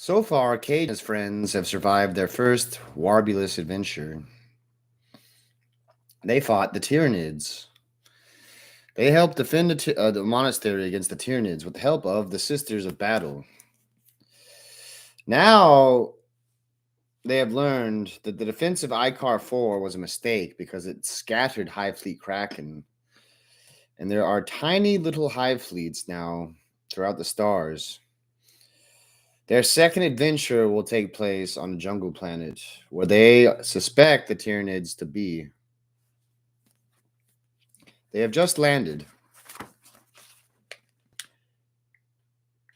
So far, Cade and his friends have survived their first Warbulus adventure. They fought the Tyranids. They helped defend the monastery against the Tyranids with the help of the Sisters of Battle. Now, they have learned that the defense of Icar 4 was a mistake because it scattered Hive Fleet Kraken. And there are tiny little Hive Fleets now throughout the stars. Their second adventure will take place on a jungle planet where they suspect the Tyranids to be. They have just landed.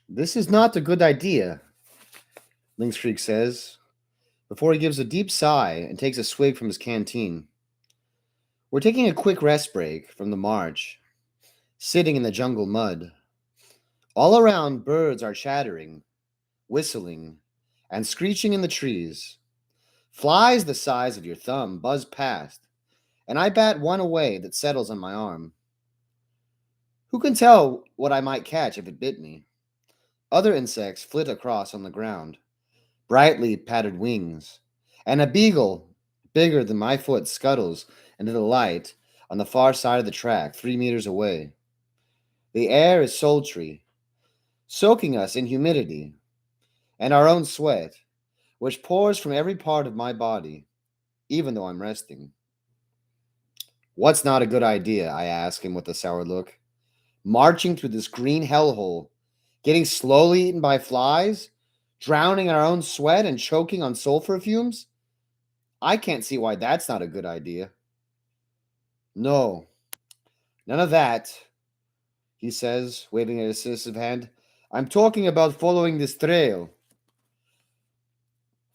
This is not a good idea, Lynxfreak says, before he gives a deep sigh and takes a swig from his canteen. We're taking a quick rest break from the march, sitting in the jungle mud. All around, birds are chattering, whistling, and screeching in the trees. Flies the size of your thumb buzz past, and I bat one away that settles on my arm. Who can tell what I might catch if it bit me? Other insects flit across on the ground, brightly patterned wings, and a beagle bigger than my foot scuttles into the light on the far side of the track, 3 meters away. The air is sultry, soaking us in humidity, and our own sweat, which pours from every part of my body, even though I'm resting. What's not a good idea? I ask him with a sour look. Marching through this green hellhole, getting slowly eaten by flies, drowning in our own sweat and choking on sulfur fumes? I can't see why that's not a good idea. No, none of that, he says, waving a decisive hand. I'm talking about following this trail.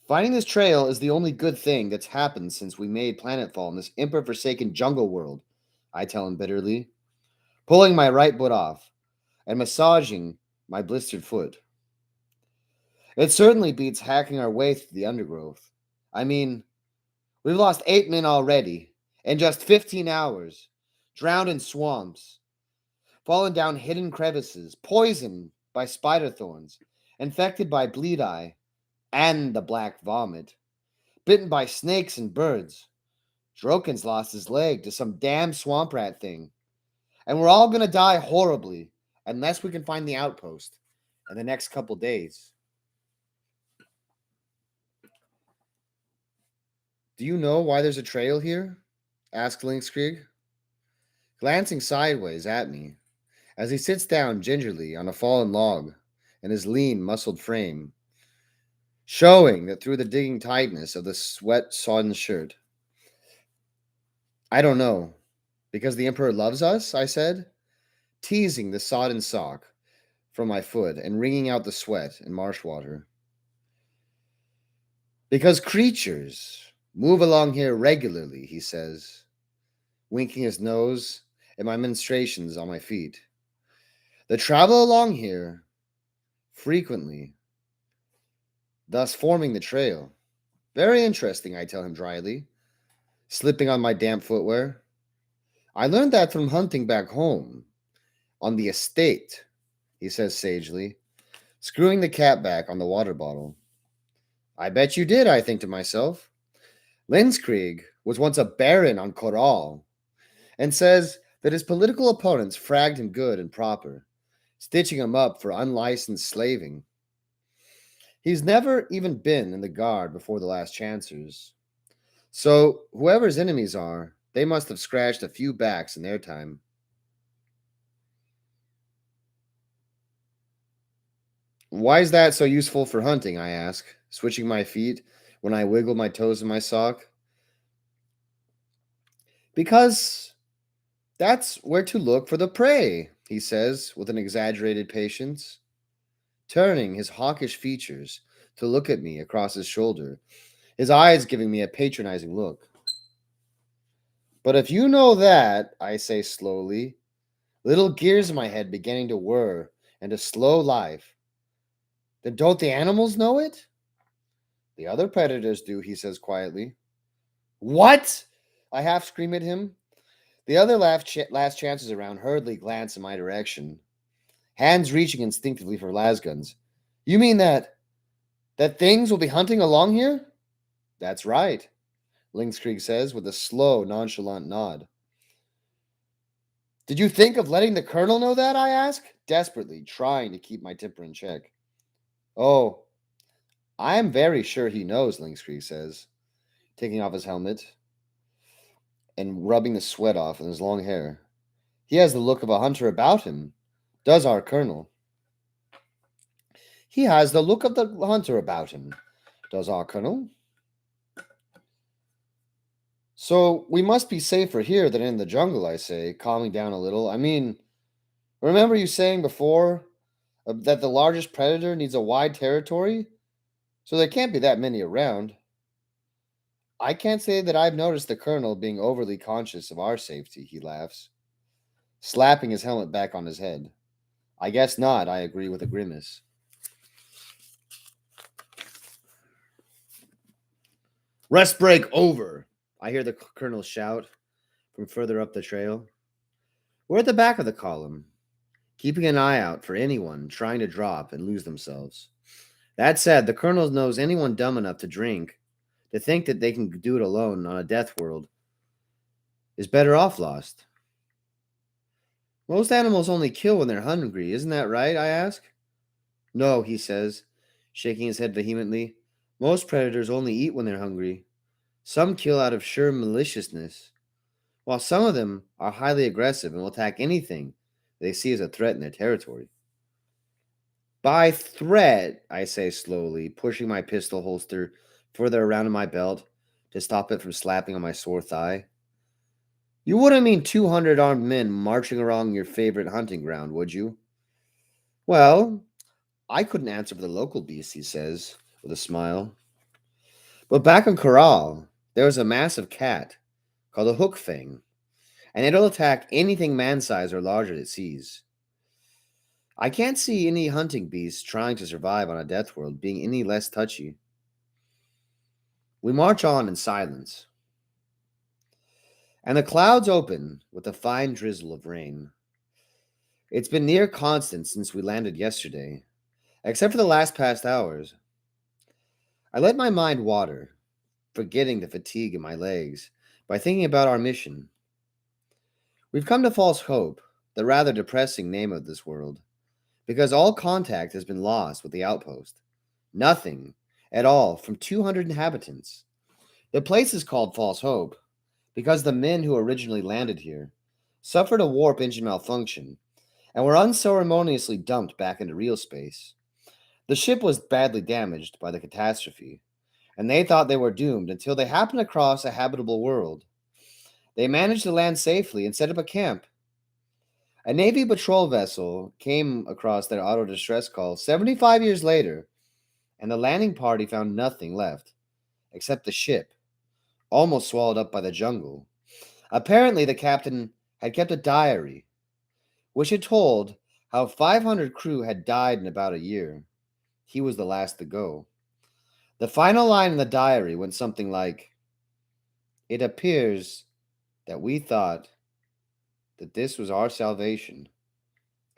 Finding this trail is the only good thing that's happened since we made planetfall in this emperor-forsaken jungle world, I tell him bitterly, pulling my right foot off and massaging my blistered foot. It certainly beats hacking our way through the undergrowth. I mean, we've lost 8 men already in just 15 hours, drowned in swamps, fallen down hidden crevices, poisoned by spider thorns, infected by bleed eye and the black vomit, bitten by snakes and birds. Droken's lost his leg to some damn swamp rat thing. And we're all gonna die horribly unless we can find the outpost in the next couple days. Do you know why there's a trail here? Asked Lynxkrieg, glancing sideways at me as he sits down gingerly on a fallen log in his lean, muscled frame, showing that through the digging tightness of the sweat-sodden shirt. I don't know. Because the Emperor loves us, I said, teasing the sodden sock from my foot and wringing out the sweat and marsh water. Because creatures move along here regularly, he says, winking his nose at my menstruations on my feet. They travel along here frequently, thus forming the trail. Very interesting, I tell him dryly, slipping on my damp footwear. I learned that from hunting back home on the estate, he says sagely, screwing the cap back on the water bottle. I bet you did, I think to myself. Lindskrieg was once a baron on Corral and says that his political opponents fragged him good and proper, stitching him up for unlicensed slaving. He's never even been in the guard before the last chancers. So, whoever his enemies are, they must have scratched a few backs in their time. Why is that so useful for hunting? I ask, switching my feet when I wiggle my toes in my sock. Because that's where to look for the prey, he says with an exaggerated patience, turning his hawkish features to look at me across his shoulder, his eyes giving me a patronizing look. But if you know that, I say slowly, little gears in my head beginning to whir into slow life, then don't the animals know it? The other predators do, he says quietly. What? I half scream at him. The other last chances around hurriedly glance in my direction, hands reaching instinctively for las guns. You mean that? That things will be hunting along here? That's right, Lynxkrieg says with a slow, nonchalant nod. Did you think of letting the colonel know that? I ask, desperately trying to keep my temper in check. Oh, I am very sure he knows, Lynxkrieg says, taking off his helmet and rubbing the sweat off in his long hair. He has the look of a hunter about him, does our colonel. He has the look of the hunter about him, does our colonel. So we must be safer here than in the jungle, I say, calming down a little. I mean, remember you saying before that the largest predator needs a wide territory? So there can't be that many around. I can't say that I've noticed the colonel being overly conscious of our safety, he laughs, slapping his helmet back on his head. I guess not, I agree with a grimace. Rest break over, I hear the colonel shout from further up the trail. We're at the back of the column, keeping an eye out for anyone trying to drop and lose themselves. That said, the colonel knows anyone dumb enough to drink, to think that they can do it alone on a death world, is better off lost. Most animals only kill when they're hungry, isn't that right? I ask. No, he says, shaking his head vehemently. Most predators only eat when they're hungry. Some kill out of sheer maliciousness, while some of them are highly aggressive and will attack anything they see as a threat in their territory. By threat, I say slowly, pushing my pistol holster further around in my belt to stop it from slapping on my sore thigh. You wouldn't mean 200 armed men marching along your favorite hunting ground, would you? Well, I couldn't answer for the local beasts, he says, with a smile. But back in Corral, there's a massive cat called a hookfang, and it'll attack anything man-sized or larger it sees. I can't see any hunting beast trying to survive on a death world being any less touchy. We march on in silence, and the clouds open with a fine drizzle of rain. It's been near constant since we landed yesterday, except for the last past hours. I let my mind wander, forgetting the fatigue in my legs, by thinking about our mission. We've come to False Hope, the rather depressing name of this world, because all contact has been lost with the outpost. Nothing at all from 200 inhabitants. The place is called False Hope because the men who originally landed here suffered a warp engine malfunction and were unceremoniously dumped back into real space. The ship was badly damaged by the catastrophe, and they thought they were doomed until they happened across a habitable world. They managed to land safely and set up a camp. A Navy patrol vessel came across their auto distress call 75 years later, and the landing party found nothing left except the ship, almost swallowed up by the jungle. Apparently, the captain had kept a diary, which had told how 500 crew had died in about a year. He was the last to go. The final line in the diary went something like, "It appears that we thought that this was our salvation,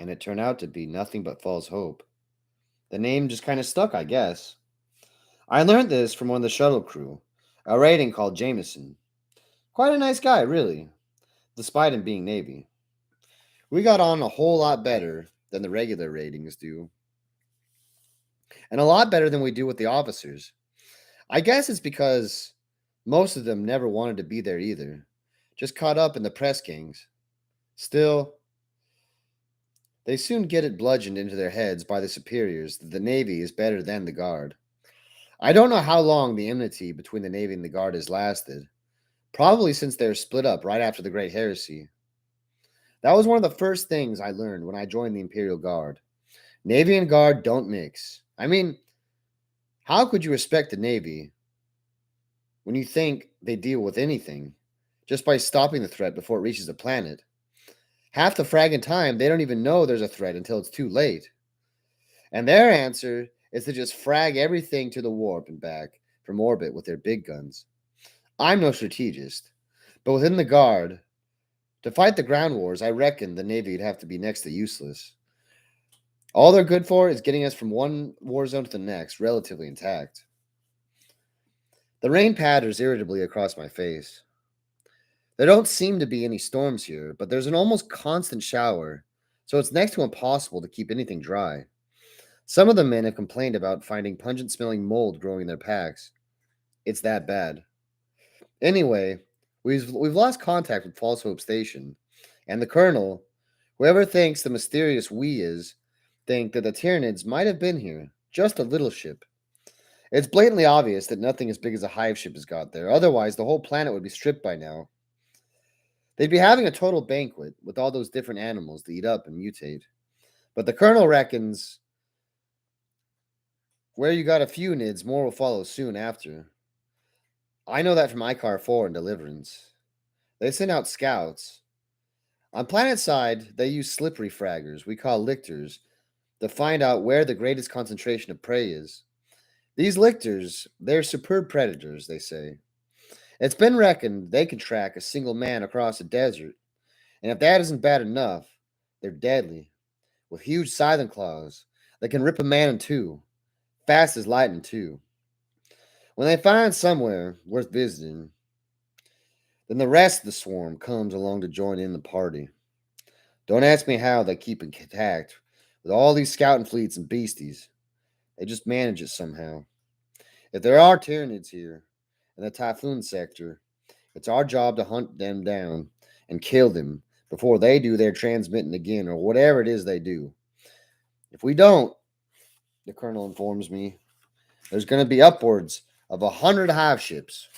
and it turned out to be nothing but false hope." The name just kind of stuck, I guess. I learned this from one of the shuttle crew, a rating called Jameson. Quite a nice guy, really, despite him being Navy. We got on a whole lot better than the regular ratings do, and a lot better than we do with the officers. I guess it's because most of them never wanted to be there either, just caught up in the press gangs. Still, they soon get it bludgeoned into their heads by the superiors that the Navy is better than the Guard. I don't know how long the enmity between the Navy and the Guard has lasted, probably since they were split up right after the Great Heresy. That was one of the first things I learned when I joined the Imperial Guard. Navy and Guard don't mix. I mean, how could you respect the Navy when you think they deal with anything just by stopping the threat before it reaches the planet? Half the fragging time, they don't even know there's a threat until it's too late. And their answer is to just frag everything to the warp and back from orbit with their big guns. I'm no strategist, but within the Guard, to fight the ground wars, I reckon the Navy would have to be next to useless. All they're good for is getting us from one war zone to the next, relatively intact. The rain patters irritably across my face. There don't seem to be any storms here, but there's an almost constant shower, so it's next to impossible to keep anything dry. Some of the men have complained about finding pungent smelling mold growing in their packs. It's that bad. Anyway, we've lost contact with False Hope Station, and the Colonel, whoever thinks the mysterious we is, think that the Tyranids might have been here, just a little ship. It's blatantly obvious that nothing as big as a hive ship has got there, otherwise the whole planet would be stripped by now. They'd be having a total banquet with all those different animals to eat up and mutate. But the Colonel reckons where you got a few nids, more will follow soon after. I know that from Icar 4 and Deliverance. They send out scouts. On planet side, they use slippery fraggers, we call lictors, to find out where the greatest concentration of prey is. These lictors, they're superb predators, they say. It's been reckoned they can track a single man across a desert, and if that isn't bad enough, they're deadly, with huge silent claws that can rip a man in two, fast as lightning too. When they find somewhere worth visiting, then the rest of the swarm comes along to join in the party. Don't ask me how they keep it intact with all these scouting fleets and beasties. They just manage it somehow. If there are Tyranids here in the Typhoon sector, it's our job to hunt them down and kill them before they do their transmitting again or whatever it is they do. If we don't, the Colonel informs me, there's going to be upwards of 100 hive ships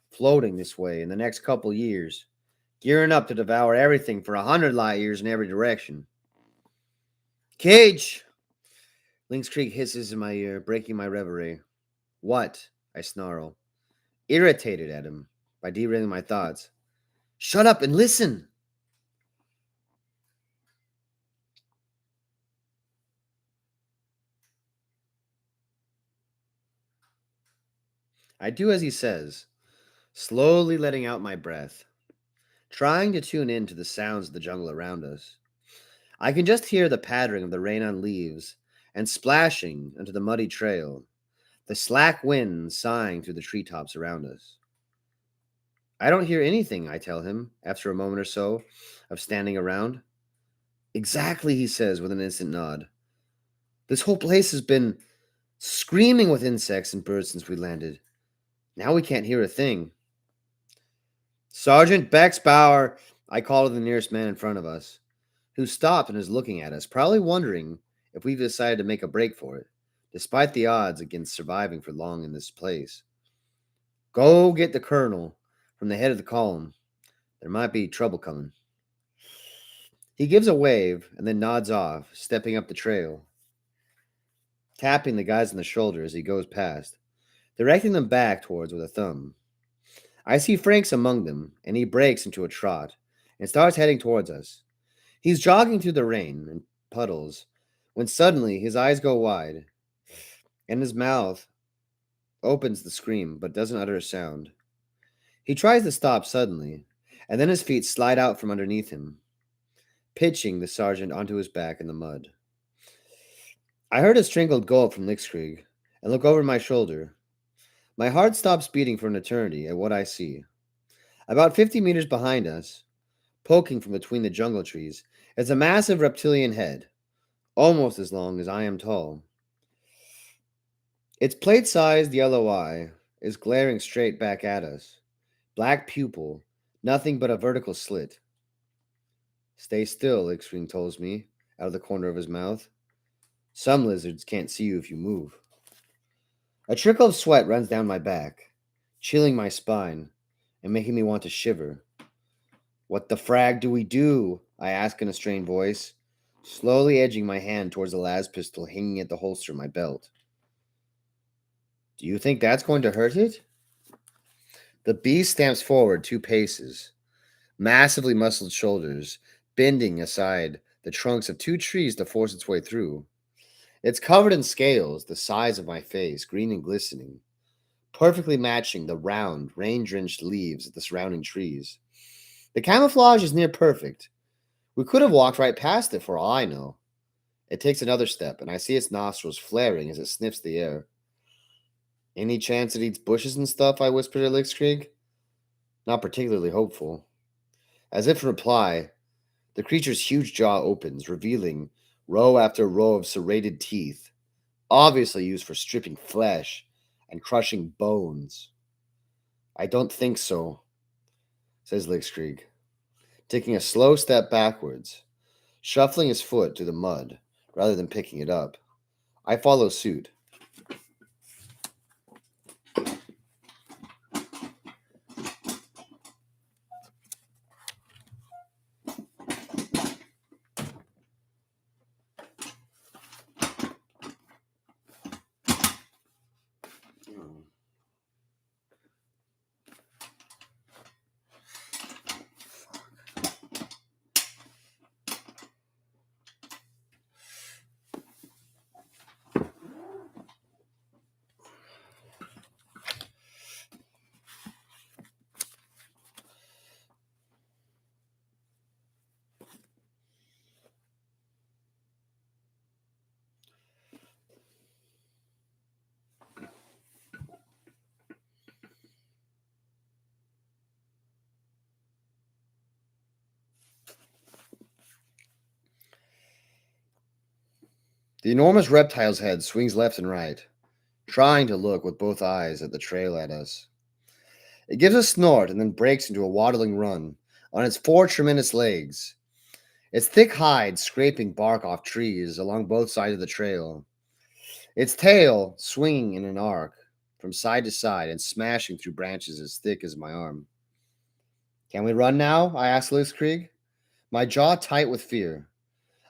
floating this way in the next couple years, gearing up to devour everything for 100 light years in every direction. Cage! Lynx Creek hisses in my ear, breaking my reverie. What? I snarl, irritated at him by derailing my thoughts. Shut up and listen! I do as he says, slowly letting out my breath, trying to tune in to the sounds of the jungle around us. I can just hear the pattering of the rain on leaves and splashing onto the muddy trail, the slack wind sighing through the treetops around us. I don't hear anything, I tell him, after a moment or so of standing around. Exactly, he says with an instant nod. This whole place has been screaming with insects and birds since we landed. Now we can't hear a thing. Sergeant Bexbauer, I call to the nearest man in front of us, who stopped and is looking at us, probably wondering if we've decided to make a break for it, despite the odds against surviving for long in this place. Go get the colonel from the head of the column. There might be trouble coming. He gives a wave and then nods off, stepping up the trail, tapping the guys on the shoulder as he goes past, directing them back towards with a thumb. I see Frank's among them, and he breaks into a trot and starts heading towards us. He's jogging through the rain and puddles when suddenly his eyes go wide and his mouth opens to scream but doesn't utter a sound. He tries to stop suddenly, and then his feet slide out from underneath him, pitching the sergeant onto his back in the mud. I heard a strangled gulp from Lickskrieg and look over my shoulder. My heart stops beating for an eternity at what I see. About 50 meters behind us, poking from between the jungle trees, is a massive reptilian head, almost as long as I am tall. Its plate-sized yellow eye is glaring straight back at us. Black pupil, nothing but a vertical slit. Stay still, Lickskrieg tells me, out of the corner of his mouth. Some lizards can't see you if you move. A trickle of sweat runs down my back, chilling my spine and making me want to shiver. What the frag do we do? I ask in a strained voice, slowly edging my hand towards the las pistol hanging at the holster of my belt. Do you think that's going to hurt it? The beast stamps forward 2 paces, massively muscled shoulders bending aside the trunks of 2 trees to force its way through. It's covered in scales the size of my face, green and glistening, perfectly matching the round, rain-drenched leaves of the surrounding trees. The camouflage is near perfect. We could have walked right past it for all I know. It takes another step, and I see its nostrils flaring as it sniffs the air. Any chance it eats bushes and stuff? I whisper to Lickskrieg. Not particularly hopeful. As if in reply, the creature's huge jaw opens, revealing row after row of serrated teeth, obviously used for stripping flesh and crushing bones. I don't think so, says Lickskrieg, taking a slow step backwards, shuffling his foot to the mud rather than picking it up. I follow suit. The enormous reptile's head swings left and right, trying to look with both eyes at the trail at us. It gives a snort and then breaks into a waddling run on its four tremendous legs, its thick hide scraping bark off trees along both sides of the trail, its tail swinging in an arc from side to side and smashing through branches as thick as my arm. Can we run now? I asked Lickskrieg, my jaw tight with fear,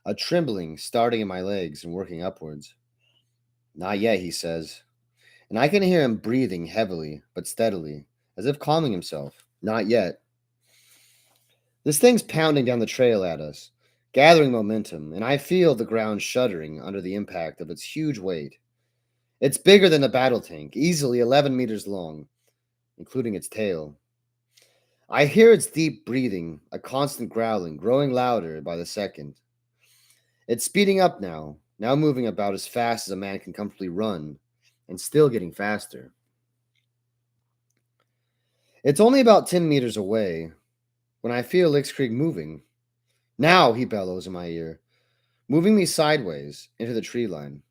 a trembling starting in my legs and working upwards. Not yet, he says, and I can hear him breathing heavily but steadily, as if calming himself. Not yet. This thing's pounding down the trail at us, gathering momentum, and I feel the ground shuddering under the impact of its huge weight. It's bigger than a battle tank, easily 11 meters long, including its tail. I hear its deep breathing, a constant growling, growing louder by the second. It's speeding up now moving about as fast as a man can comfortably run, and still getting faster. It's only about 10 meters away when I feel Lickskrieg moving. Now, he bellows in my ear, moving me sideways into the tree line,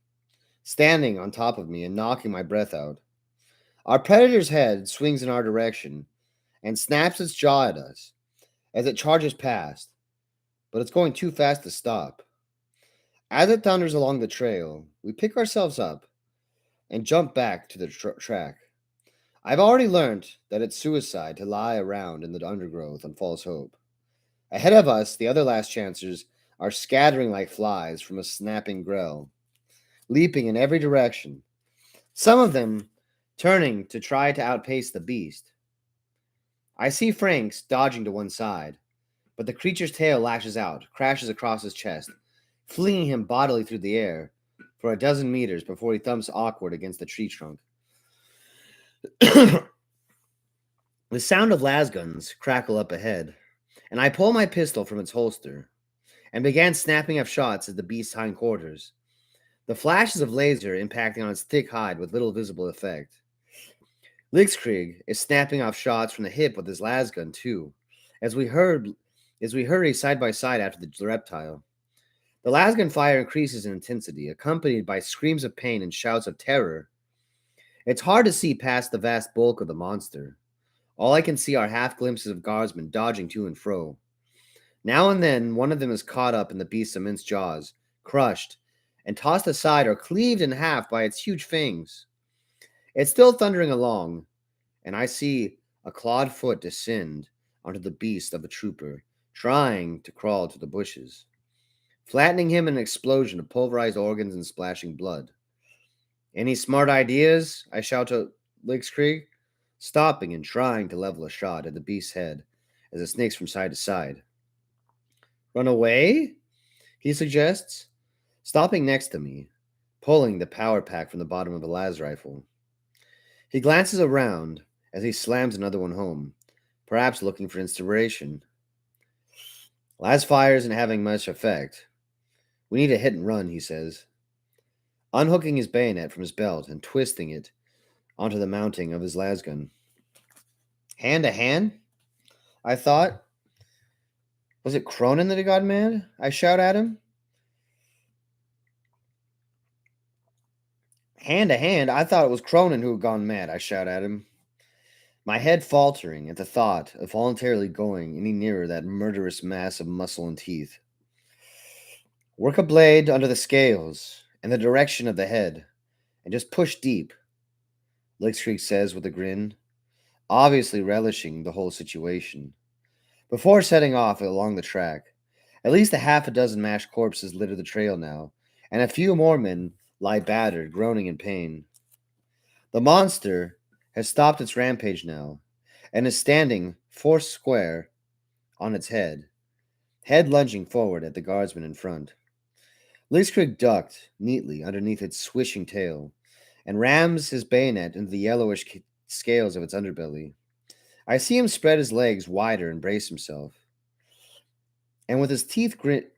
standing on top of me and knocking my breath out. Our predator's head swings in our direction and snaps its jaw at us as it charges past, but it's going too fast to stop. As it thunders along the trail, we pick ourselves up and jump back to the track. I've already learned that it's suicide to lie around in the undergrowth on false hope. Ahead of us, the other last chancers are scattering like flies from a snapping grell, leaping in every direction, some of them turning to try to outpace the beast. I see Franks dodging to one side, but the creature's tail lashes out, crashes across his chest, flinging him bodily through the air for a dozen meters before he thumps awkward against the tree trunk. The sound of lasguns crackle up ahead, and I pull my pistol from its holster and began snapping off shots at the beast's hindquarters, the flashes of laser impacting on its thick hide with little visible effect. Lickskrieg is snapping off shots from the hip with his lasgun too, as we hurry side by side after the reptile. The lasgun fire increases in intensity, accompanied by screams of pain and shouts of terror. It's hard to see past the vast bulk of the monster. All I can see are half glimpses of guardsmen dodging to and fro. Now and then, one of them is caught up in the beast's immense jaws, crushed, and tossed aside or cleaved in half by its huge fangs. It's still thundering along, and I see a clawed foot descend onto the beast of a trooper, trying to crawl to the bushes, flattening him in an explosion of pulverized organs and splashing blood. Any smart ideas? I shout to Lickskrieg, stopping and trying to level a shot at the beast's head as it snakes from side to side. Run away? He suggests, stopping next to me, pulling the power pack from the bottom of the las rifle. He glances around as he slams another one home, perhaps looking for inspiration. Las fire isn't having much effect. We need a hit and run, he says, unhooking his bayonet from his belt and twisting it onto the mounting of his lasgun. Hand to hand? I thought. Was it Cronin that had gone mad? I shout at him. Hand to hand? I thought it was Cronin who had gone mad, I shout at him, my head faltering at the thought of voluntarily going any nearer that murderous mass of muscle and teeth. Work a blade under the scales in the direction of the head and just push deep, Lickstreak says with a grin, obviously relishing the whole situation. Before setting off along the track, at least a half a dozen mashed corpses litter the trail now, and a few more men lie battered, groaning in pain. The monster has stopped its rampage now, and is standing foursquare on its head lunging forward at the guardsman in front. Lickstreak ducked neatly underneath its swishing tail, and rams his bayonet into the yellowish scales of its underbelly. I see him spread his legs wider and brace himself. And with his teeth grit.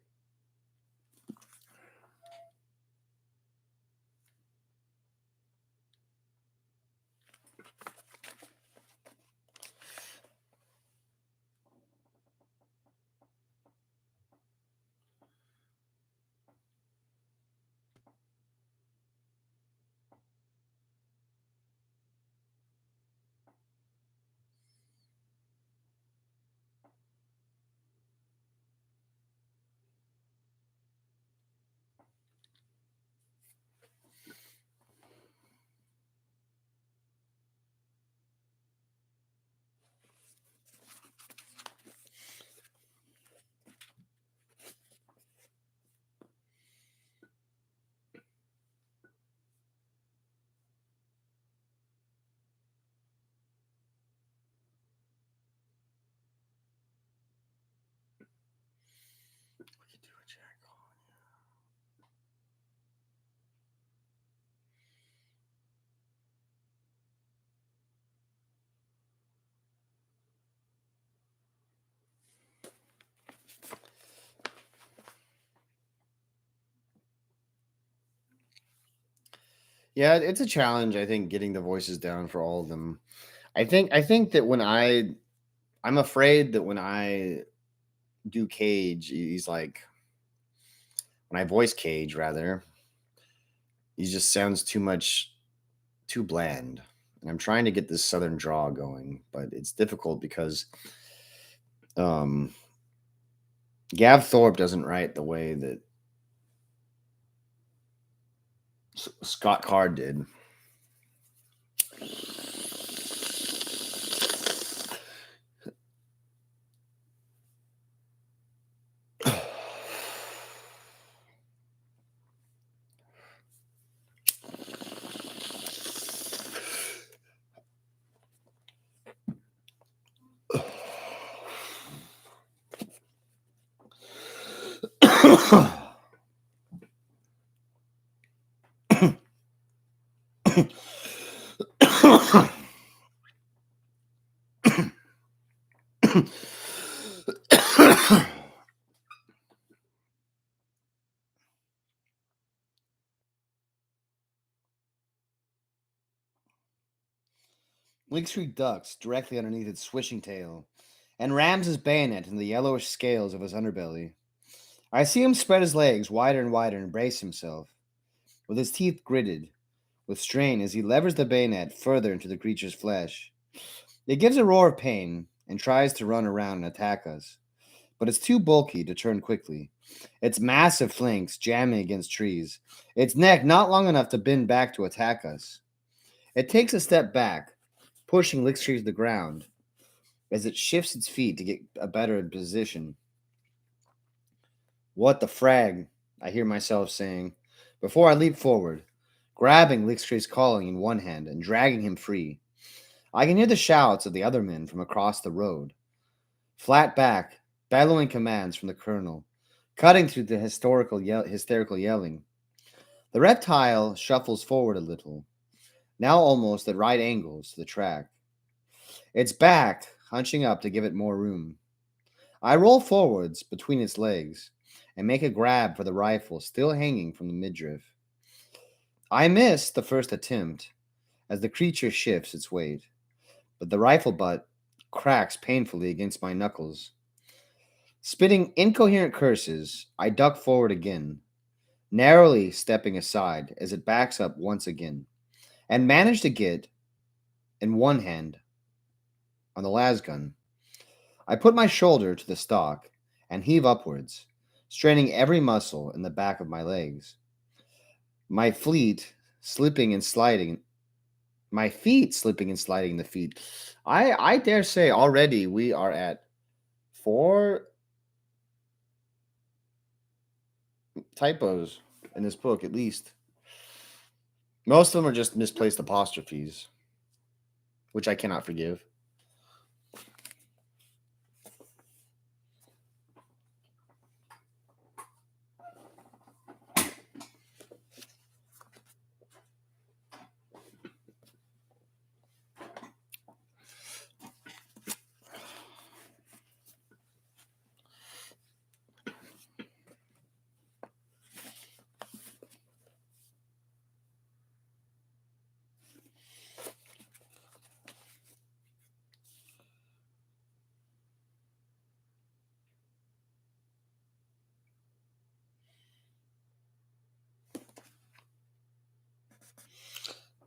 Yeah, it's a challenge, I think, getting the voices down for all of them. I think that I'm afraid that when I do Cage, he's like when I voice Cage rather, he just sounds too bland. And I'm trying to get this southern draw going, but it's difficult because um Gav Thorpe doesn't write the way that Scott Card did. Lickstreak ducks directly underneath its swishing tail and rams his bayonet in the yellowish scales of his underbelly. I see him spread his legs wider and wider and brace himself, with his teeth gritted with strain as he levers the bayonet further into the creature's flesh. It gives a roar of pain and tries to run around and attack us, but it's too bulky to turn quickly. Its massive flanks jamming against trees, its neck not long enough to bend back to attack us. It takes a step back, pushing Lickstreak to the ground as it shifts its feet to get a better position. What the frag, I hear myself saying, before I leap forward, grabbing Lickstreak's collar in one hand and dragging him free. I can hear the shouts of the other men from across the road. Flat back, bellowing commands from the colonel, cutting through the hysterical yelling. The reptile shuffles forward a little, now almost at right angles to the track. Its back hunching up to give it more room. I roll forwards between its legs and make a grab for the rifle still hanging from the midriff. I miss the first attempt as the creature shifts its weight, but the rifle butt cracks painfully against my knuckles. Spitting incoherent curses, I duck forward again, narrowly stepping aside as it backs up once again, and manage to get, in one hand, on the lasgun. I put my shoulder to the stock and heave upwards, straining every muscle in the back of my legs. My feet slipping and sliding. My feet slipping and sliding in the feet. I dare say already we are at 4 typos in this book, at least. Most of them are just misplaced apostrophes, which I cannot forgive.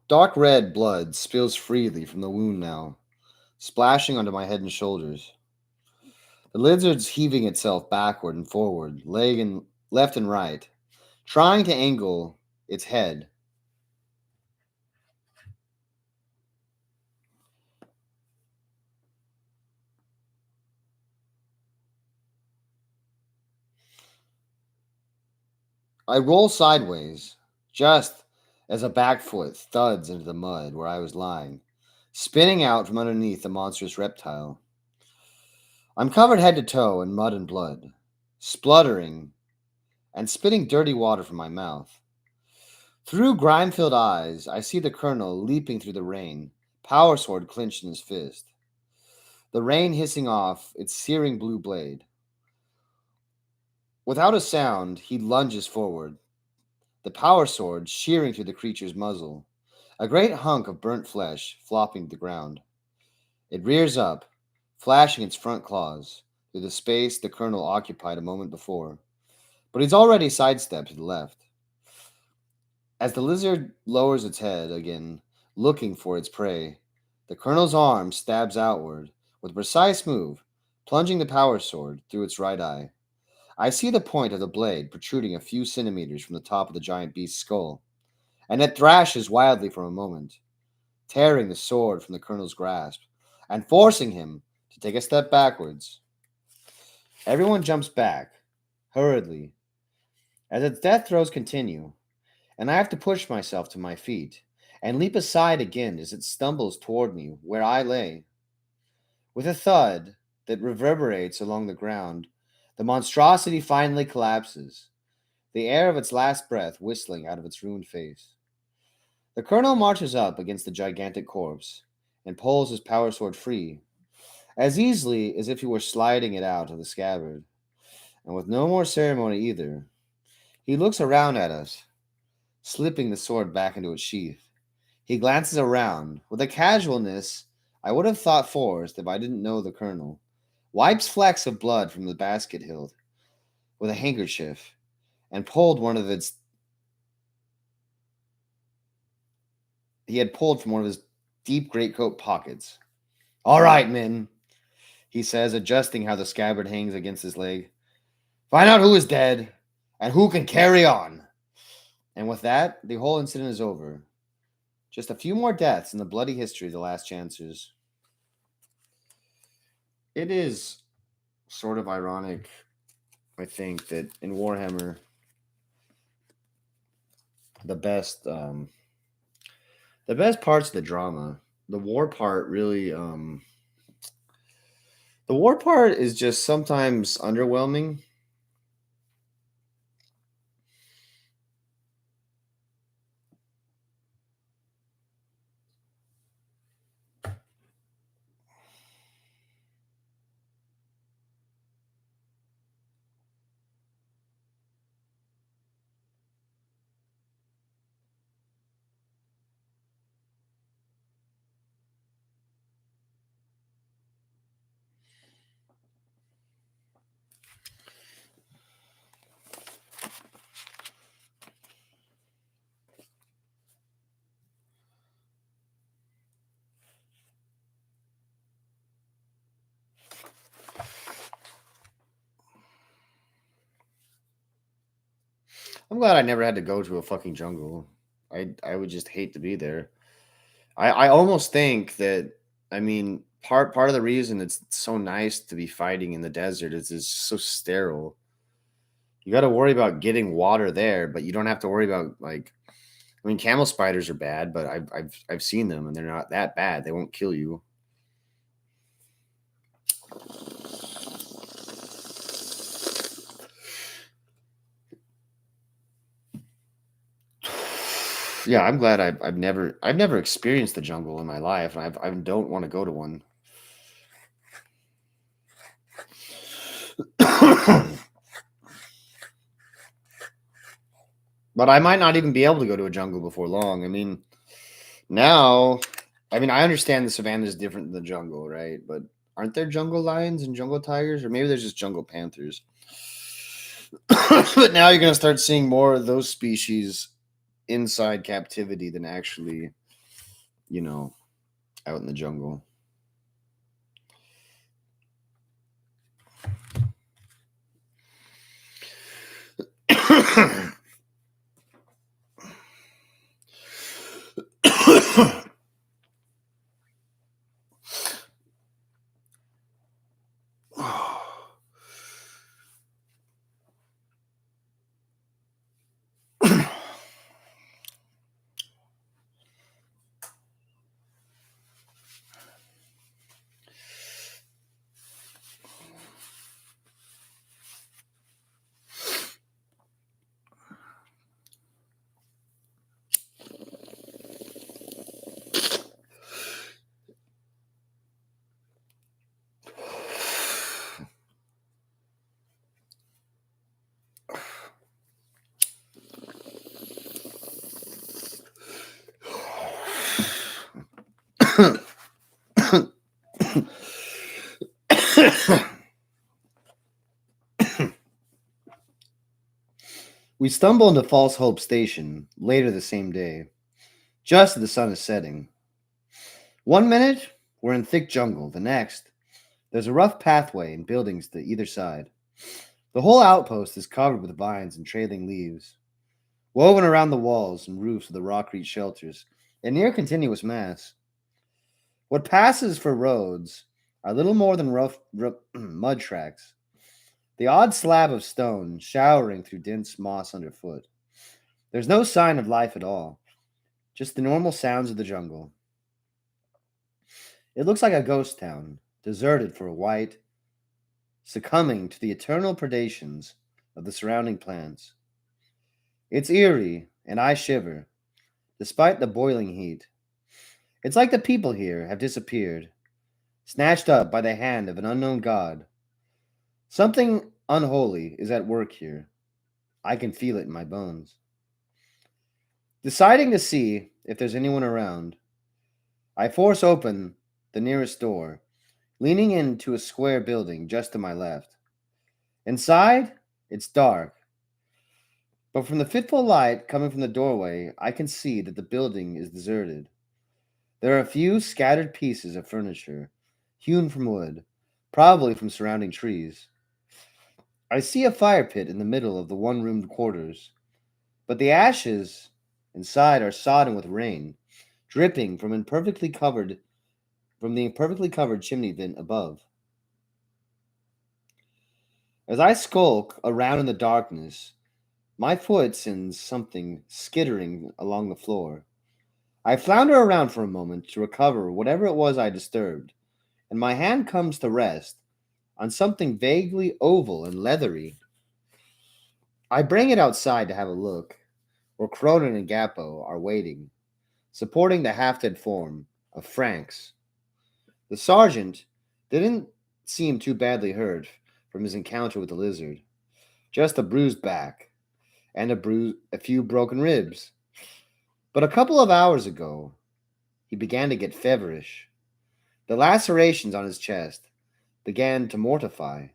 Dark red blood spills freely from the wound now, splashing onto my head and shoulders. The lizard's heaving itself backward and forward, leg and left and right, trying to angle its head. I roll sideways, just as a back foot thuds into the mud where I was lying, spinning out from underneath the monstrous reptile. I'm covered head to toe in mud and blood, spluttering and spitting dirty water from my mouth. Through grime-filled eyes, I see the colonel leaping through the rain, power sword clenched in his fist. The rain hissing off its searing blue blade. Without a sound, he lunges forward, the power sword shearing through the creature's muzzle, a great hunk of burnt flesh flopping to the ground. It rears up, flashing its front claws through the space the colonel occupied a moment before, but he's already sidestepped to the left. As the lizard lowers its head again, looking for its prey, the colonel's arm stabs outward with a precise move, plunging the power sword through its right eye. I see the point of the blade protruding a few centimeters from the top of the giant beast's skull, and it thrashes wildly for a moment, tearing the sword from the colonel's grasp and forcing him to take a step backwards. Everyone jumps back, hurriedly, as its death throes continue, and I have to push myself to my feet and leap aside again as it stumbles toward me where I lay. With a thud that reverberates along the ground, the monstrosity finally collapses, the air of its last breath whistling out of its ruined face. The colonel marches up against the gigantic corpse and pulls his power sword free, as easily as if he were sliding it out of the scabbard, and with no more ceremony either. He looks around at us, slipping the sword back into its sheath. He glances around with a casualness I would have thought forced if I didn't know the colonel, wipes flecks of blood from the basket hilt with a handkerchief, and pulled one of its he had pulled from one of his deep greatcoat pockets. "All right, men," he says, adjusting how the scabbard hangs against his leg. "Find out who is dead and who can carry on." And with that, the whole incident is over. Just a few more deaths in the bloody history of the Last Chancers. It is sort of ironic, I think, that in Warhammer, the best parts of the drama, the war part really the war part is just sometimes underwhelming. glad I never had to go to a fucking jungle. I would just hate to be there. I almost think that, I mean, part of the reason it's so nice to be fighting in the desert is it's so sterile. You got to worry about getting water there, but you don't have to worry about, like, I mean, camel spiders are bad, but I've seen them and they're not that bad. They won't kill you. Yeah, I'm glad I've never experienced the jungle in my life, and I don't want to go to one. But I might not even be able to go to a jungle before long. I mean, now, I mean, I understand the savannah is different than the jungle, right? But aren't there jungle lions and jungle tigers, or maybe there's just jungle panthers? But now you're gonna start seeing more of those species inside captivity than actually, you know, out in the jungle. We stumble into False Hope Station later the same day, just as the sun is setting. 1 minute, we're in thick jungle. The next, there's a rough pathway and buildings to either side. The whole outpost is covered with vines and trailing leaves, woven around the walls and roofs of the rock-reach shelters, a near continuous mass. What passes for roads are little more than rough mud tracks, the odd slab of stone showering through dense moss underfoot. There's no sign of life at all, just the normal sounds of the jungle. It looks like a ghost town, deserted for a white, succumbing to the eternal predations of the surrounding plants. It's eerie, and I shiver, despite the boiling heat. It's like the people here have disappeared, snatched up by the hand of an unknown god. Something unholy is at work here. I can feel it in my bones. Deciding to see if there's anyone around, I force open the nearest door, leaning into a square building just to my left. Inside, it's dark, but from the fitful light coming from the doorway, I can see that the building is deserted. There are a few scattered pieces of furniture, hewn from wood, probably from surrounding trees. I see a fire pit in the middle of the one roomed quarters, but the ashes inside are sodden with rain, dripping from the imperfectly covered chimney vent above. As I skulk around in the darkness, my foot sends something skittering along the floor. I flounder around for a moment to recover whatever it was I disturbed, and my hand comes to rest on something vaguely oval and leathery. I bring it outside to have a look, where Cronin and Gappo are waiting, supporting the half-dead form of Franks. The sergeant didn't seem too badly hurt from his encounter with the lizard, just a bruised back and a few broken ribs. But a couple of hours ago, he began to get feverish. The lacerations on his chest began to mortify.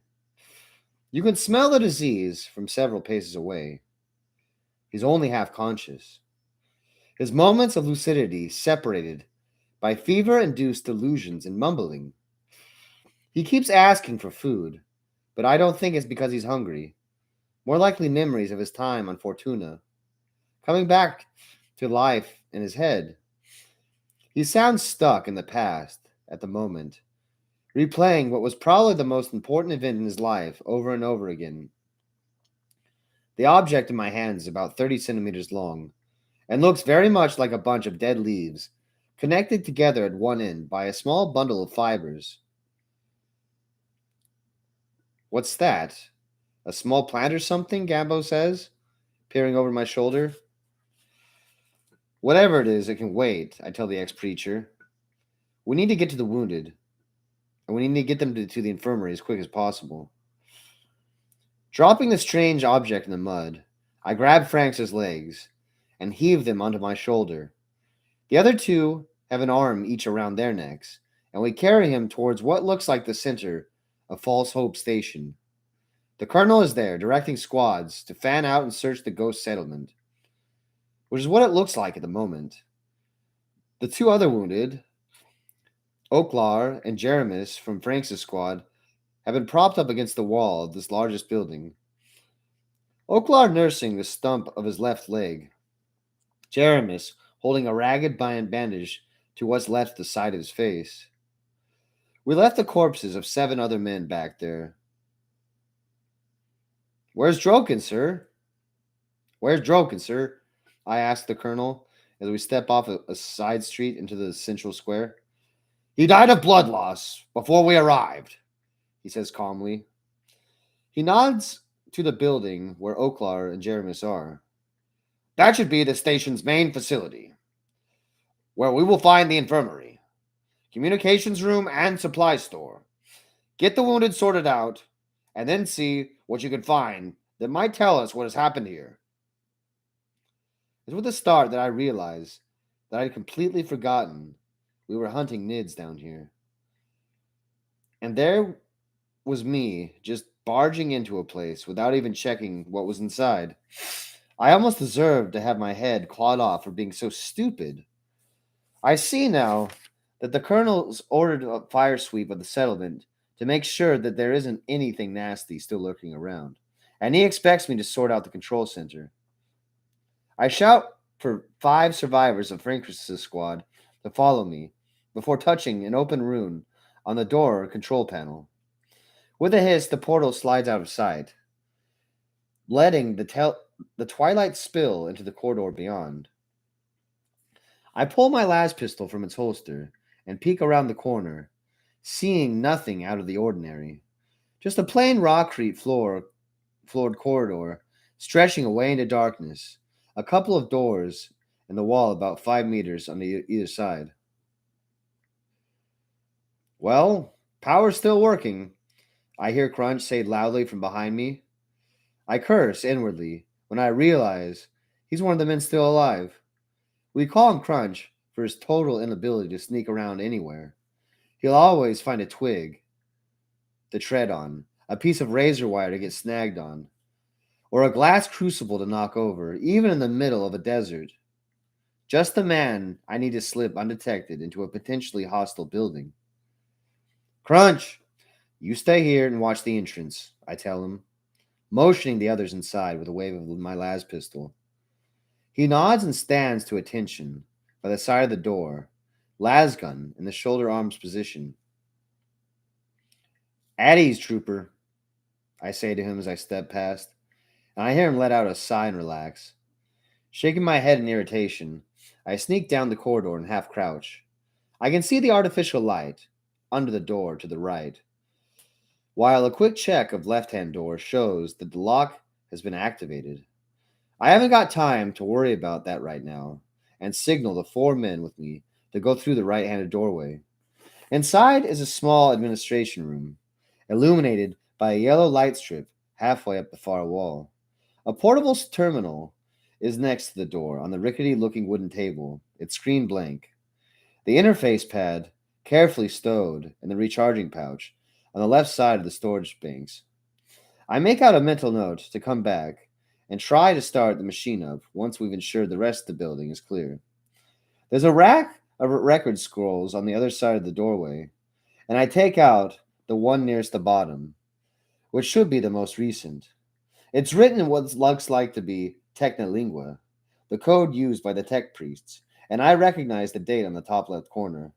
You can smell the disease from several paces away. He's only half conscious. His moments of lucidity separated by fever-induced delusions and mumbling. He keeps asking for food, but I don't think it's because he's hungry. More likely memories of his time on Fortuna, coming back to life in his head. He sounds stuck in the past at the moment, replaying what was probably the most important event in his life over and over again. The object in my hand is about 30 centimeters long and looks very much like a bunch of dead leaves, connected together at one end by a small bundle of fibers. What's that? A small plant or something? Gambo says, peering over my shoulder. Whatever it is, it can wait, I tell the ex preacher. We need to get to the wounded, and we need to get them to the infirmary as quick as possible. Dropping the strange object in the mud, I grab Frank's legs and heave them onto my shoulder. The other two have an arm each around their necks, and we carry him towards what looks like the center of False Hope Station. The colonel is there, directing squads to fan out and search the ghost settlement, which is what it looks like at the moment. The two other wounded, Oklar and Jeremis from Frank's squad, have been propped up against the wall of this largest building. Oklar nursing the stump of his left leg, Jeremis holding a ragged bandage to what's left the side of his face. We left the corpses of 7 other men back there. Where's Droken, sir? Where's Droken, sir? I asked the colonel as we step off a side street into the central square. He died of blood loss before we arrived, he says calmly. He nods to the building where Oklar and Jeremis are. That should be the station's main facility, where we will find the infirmary, communications room, and supply store. Get the wounded sorted out, and then see what you can find that might tell us what has happened here. It's with a start that I realized that I'd completely forgotten we were hunting Nids down here. And there was me just barging into a place without even checking what was inside. I almost deserved to have my head clawed off for being so stupid. I see now that the colonel's ordered a fire sweep of the settlement to make sure that there isn't anything nasty still lurking around, and he expects me to sort out the control center. I shout for 5 survivors of Frank's squad to follow me before touching an open rune on the door or control panel. With a hiss, the portal slides out of sight, letting the twilight spill into the corridor beyond. I pull my las pistol from its holster and peek around the corner, seeing nothing out of the ordinary. Just a plain rockcrete floored corridor stretching away into darkness, a couple of doors in the wall about 5 meters on either side. Well, power's still working, I hear Crunch say loudly from behind me. I curse inwardly when I realize he's one of the men still alive. We call him Crunch for his total inability to sneak around anywhere. He'll always find a twig to tread on, a piece of razor wire to get snagged on, or a glass crucible to knock over, even in the middle of a desert. Just the man I need to slip undetected into a potentially hostile building. Crunch, you stay here and watch the entrance, I tell him, motioning the others inside with a wave of my las pistol. He nods and stands to attention by the side of the door, las gun in the shoulder arms position. At ease, trooper, I say to him as I step past, and I hear him let out a sigh and relax. Shaking my head in irritation, I sneak down the corridor and half crouch. I can see the artificial light under the door to the right, while a quick check of left-hand door shows that the lock has been activated. I haven't got time to worry about that right now, and signal the 4 men with me to go through the right-handed doorway. Inside is a small administration room, illuminated by a yellow light strip halfway up the far wall. A portable terminal is next to the door on the rickety-looking wooden table, its screen blank. The interface pad carefully stowed in the recharging pouch on the left side of the storage banks. I make out a mental note to come back and try to start the machine up once we've ensured the rest of the building is clear. There's a rack of record scrolls on the other side of the doorway, and I take out the one nearest the bottom, which should be the most recent. It's written in what looks like to be Technolingua, the code used by the tech priests, and I recognize the date on the top left corner.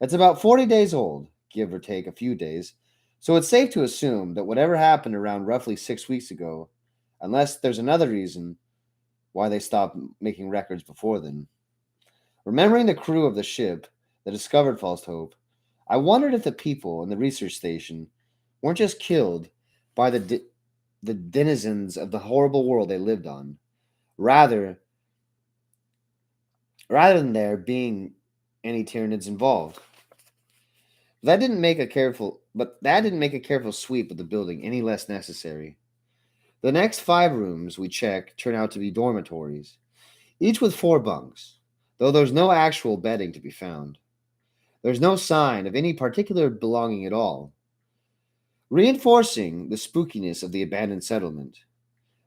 It's about 40 days old, give or take a few days, so it's safe to assume that whatever happened around roughly 6 weeks ago, unless there's another reason why they stopped making records before then. Remembering the crew of the ship that discovered False Hope, I wondered if the people in the research station weren't just killed by the denizens of the horrible world they lived on, rather rather than there being any Tyranids involved. That didn't make a careful sweep of the building any less necessary. The next 5 rooms we checked turn out to be dormitories, each with 4 bunks, though there's no actual bedding to be found. There's no sign of any particular belonging at all, reinforcing the spookiness of the abandoned settlement,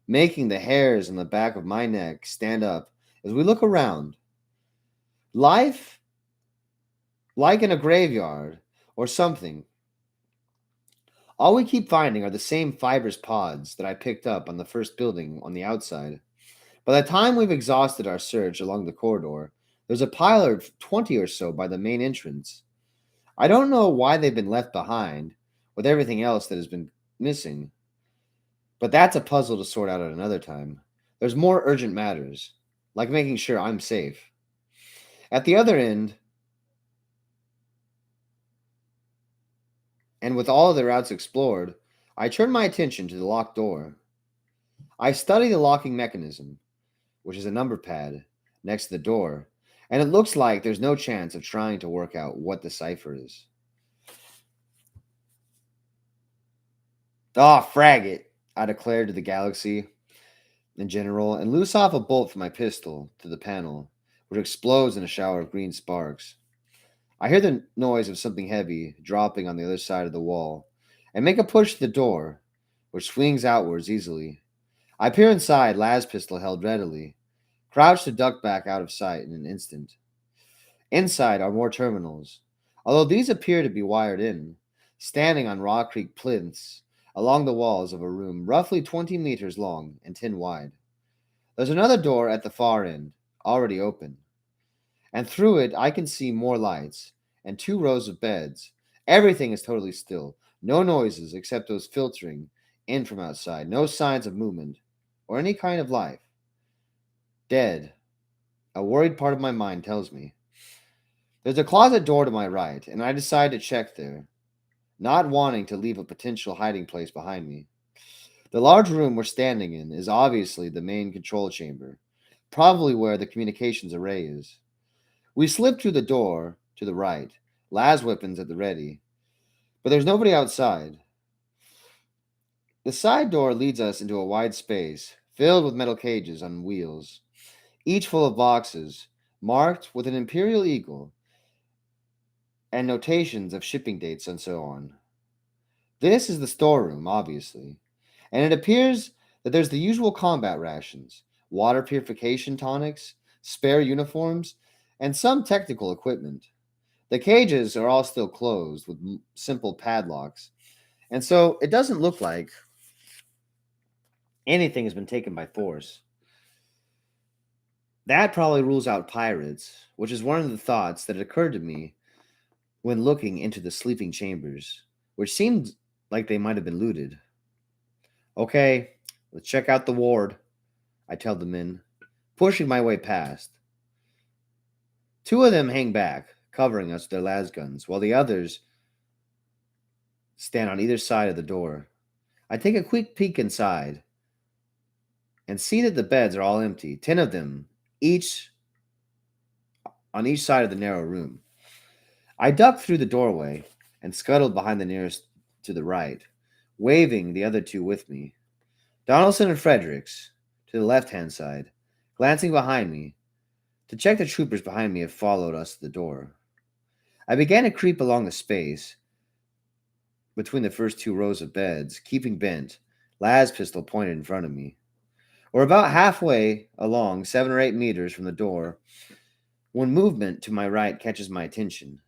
making the hairs on the back of my neck stand up as we look around. Life, like in a graveyard or something, all we keep finding are the same fibrous pods that I picked up on the first building on the outside. By the time we've exhausted our search along the corridor, there's a pile of 20 or so by the main entrance. I don't know why they've been left behind with everything else that has been missing, but that's a puzzle to sort out at another time. There's more urgent matters, like making sure I'm safe. At the other end, and with all of the routes explored, I turn my attention to the locked door. I study the locking mechanism, which is a number pad next to the door, and it looks like there's no chance of trying to work out what the cipher is. Ah, frag it, I declared to the galaxy in general, and loose off a bolt from my pistol to the panel, which explodes in a shower of green sparks. I hear the noise of something heavy dropping on the other side of the wall, and make a push to the door, which swings outwards easily. I peer inside, Laz pistol held readily, crouched to duck back out of sight in an instant. Inside are more terminals, although these appear to be wired in, standing on Raw Creek plinths along the walls of a room roughly 20 meters long and 10 wide. There's another door at the far end, already open, and through it I can see more lights and 2 rows of beds. Everything is totally still, no noises except those filtering in from outside, no signs of movement or any kind of life. Dead, a worried part of my mind tells me. There's a closet door to my right, and I decide to check there, not wanting to leave a potential hiding place behind me. The large room we're standing in is obviously the main control chamber, probably where the communications array is. We slip through the door to the right, las weapons at the ready, but there's nobody outside. The side door leads us into a wide space filled with metal cages on wheels, each full of boxes marked with an imperial eagle and notations of shipping dates and so on. This is the storeroom, obviously, and it appears that there's the usual combat rations, water purification tonics, spare uniforms, and some technical equipment. The cages are all still closed with simple padlocks, and so it doesn't look like anything has been taken by force. That probably rules out pirates, which is one of the thoughts that occurred to me when looking into the sleeping chambers, which seemed like they might have been looted. Okay, let's check out the ward, I tell the men, pushing my way past. 2 of them hang back, covering us with their las guns, while the others stand on either side of the door. I take a quick peek inside and see that the beds are all empty, 10 of them, each on each side of the narrow room. I duck through the doorway and scuttle behind the nearest to the right, waving the other 2 with me. Donaldson and Fredericks to the left-hand side, glancing behind me to check the troopers behind me have followed us to the door. I began to creep along the space between the first 2 rows of beds, keeping bent, las pistol pointed in front of me. We're about halfway along, 7 or 8 meters from the door, when movement to my right catches my attention.